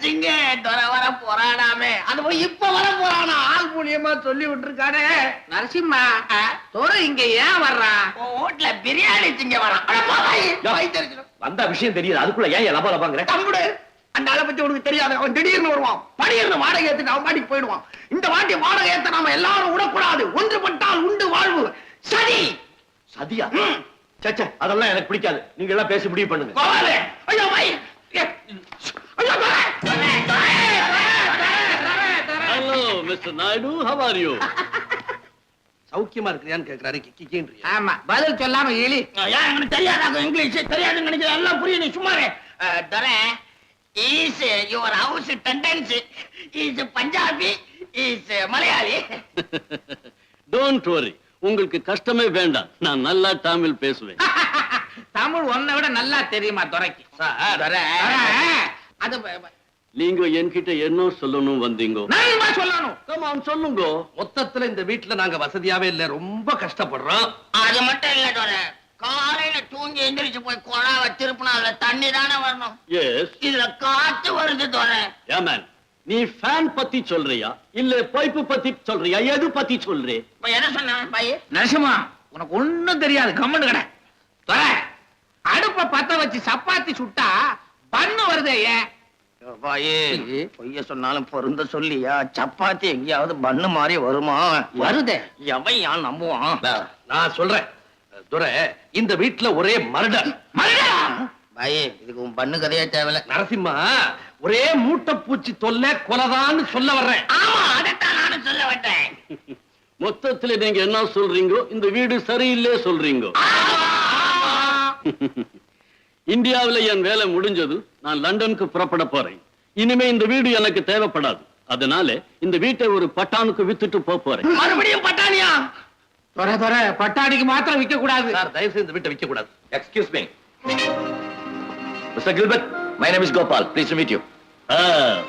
சிங்க வர போறானாமே அது போய் இப்ப வர போறானா ஆள் மூலியமா சொல்லி விட்டுருக்கானே. நரசிம்மா துறை இங்க ஏன் வர்றான்? வீட்டுல பிரியாணி திங்க வரான். வந்த விஷயம் தெரியுது, அதுக்குள்ள ஏன் லப லபாங்கிற? தம்புடு அந்த ஆளை பத்தி உனக்கு தெரியாது. அவன் திடீர்னு வருவான், பணியிருந்து வாடகை ஏத்துட்டு அவன் பாட்டிக்கு போயிடுவான். இந்த வாட்டி வாடகை ஏத்த நாம எல்லாரும் விடக்கூடாது. ஒன்றுபட்டால் உண்டு வாழ்வு. சரி சதியா? சச்ச, அதெல்லாம் எனக்கு பிடிக்காது. நீங்க எல்லாம் பேசி முடிவு பண்ணுங்க. ஐயோ my hello mister Naidu, how are you? சௌக்கியமா இருக்கிறியான்னு கேக்குறாரு. கிக்கின்றீங்க. ஆமா, பதில் சொல்லாம இழி. எனக்கு தெரியாதாங்க இங்கிலீஷ் தெரியாதுன்னு நினைக்கிறேன். எல்லாம் புரியும், நீ சும்மாவே. Is your house tendency is Punjabi is Malayali. Don't worry, உங்களுக்கு கஷ்டமே வேண்டாம். நான் நல்லா தமிழ் பேசுவேன். தமிழ் ஒன்னை விட நல்லா தெரியுமா துறைக்கு? அது நீங்க என்கிட்ட என்ன சொல்லணும் வந்தீங்க? நான் சொல்லணும். கமான் சொல்லுங்க. மொத்தத்துல இந்த வீட்டுல நாங்க வசதியாவே இல்ல, ரொம்ப கஷ்டப்படுறோம். அது மட்டும் இல்ல தோற, காலையில தூங்கி எந்திரிச்சு போய் குழாவ திருப்பினா அதுல தண்ணி தானே வரணும். எஸ். இதுல காத்து வருது தோற. ஏமேன், நீ ஃபேன் பத்தி சொல்றியா இல்ல பைப்பு பத்தி சொல்றியா? எது பத்தி சொல்றே? இப்ப என்ன சொன்ன பாய்? நரசிம்மா, உனக்கு ஒண்ணும் தெரியாது, கம்மன்னு கடை. துறை, அடுப்ப பத்த வச்சு சப்பாத்தி சுட்டா பண்ணு வருது. ஏன் பாயே பொய்ய சொன்னாலும் பொருந்த சொல்லியா? சப்பாத்தி எங்கேயாவது பண்ணு மாதிரி வருமா? வருதே. எவன் யான் நம்புவான்? நான் சொல்றேன் துரை, இந்த வீட்டுல ஒரே மர்டர். பாயே இதுக்கு உன் பண்ணு கதையே தேவையில்ல. நரசிம்மா, ஒரே மூட்டை பூச்சி தொல்லை கொலைதான்னு சொல்ல வர்றேன். ஆமா, அதைத்தான் நானும் சொல்ல வந்தேன். மொத்தத்துல நீங்க என்ன சொல்றீங்க? இந்த வீடு சரியில்லை சொல்றீங்க. இந்தியாவில என் வேலை முடிஞ்சது. நான் லண்டனுக்கு புறப்பட போறேன். இனிமே இந்த வீடு எனக்கு தேவைப்படாது. அதனால இந்த வீட்டை ஒரு பட்டானுக்கு வித்துட்டு போறேன். மறுபடியும் பட்டாணியா? துறை துறை, பட்டாணிக்கு மாத்திரம் விற்க கூடாது. சார், தயவு செய்து இந்த வீட்டை விற்க கூடாது. Excuse me. Mr. Gilbert, my name is Gopal. Pleased to meet you.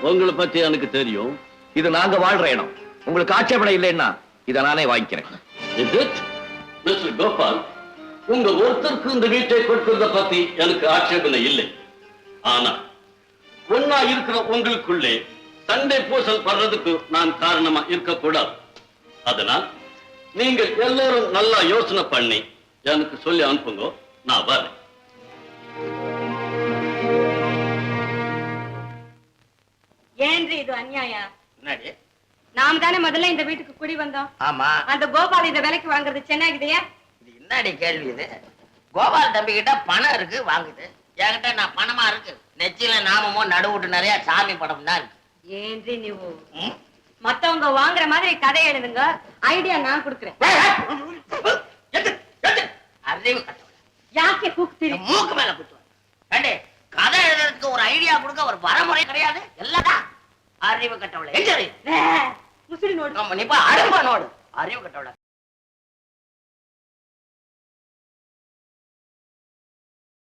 உங்களை பத்தி எனக்கு தெரியும். இது நாங்க வாழ்ற இடம். உங்களுக்கு ஆட்சேபணம் இல்லைன்னா இதை நானே வாங்கிக்கிறேன். Is it? Mr. கோபால், உங்க ஒருத்தருக்கு இந்த வீட்டை கொடுக்கிறத பத்தி எனக்கு ஆட்சேபனை இல்லை. ஆனா ஒன்னா இருக்கிற உங்களுக்குள்ளே சண்டை பூசல் படுறதுக்கு நான் காரணமா இருக்கக்கூடாது. அதனால் நீங்கள் எல்லாரும் நல்லா யோசனை பண்ணி எனக்கு சொல்லி அனுப்புங்க. நான் வரேன். ஏன்று இது அநியாயம்? என்னடி? நாம் தானே முதல்ல இந்த வீட்டுக்கு குடி வந்தோம். ஆமா. அந்த கோபால் இந்த விலைக்கு வாங்குறது சென்னாக்குதையா? இது என்னடி கேள்வி இது? கோபால் தம்பி கிட்ட பணம் இருக்கு, வாங்குது. என்கிட்ட நான் பணமா இருக்கு. நெச்சில நாமமோ நடுவுட்டு நிறைய சாமி படம் தான் இருக்கு. ஏன்று நீவு மத்தவங்க வாங்குற மாதிரி கதை எழுதுங்க, ஐடியா நான் கொடுக்குறேன். அறிவு கட்டவள, யாக்கே கூப்பிட்டு மூக்கு மேல குத்துவ. கதை எழுதுறதுக்கு ஒரு ஐடியா கொடுக்க ஒரு வரமுறை கிடையாது. எல்லாம் அறிவு கட்டவள. முசிறி நோடு. நீ போய் அடுப்ப நோடு. அறிவு கட்டவள.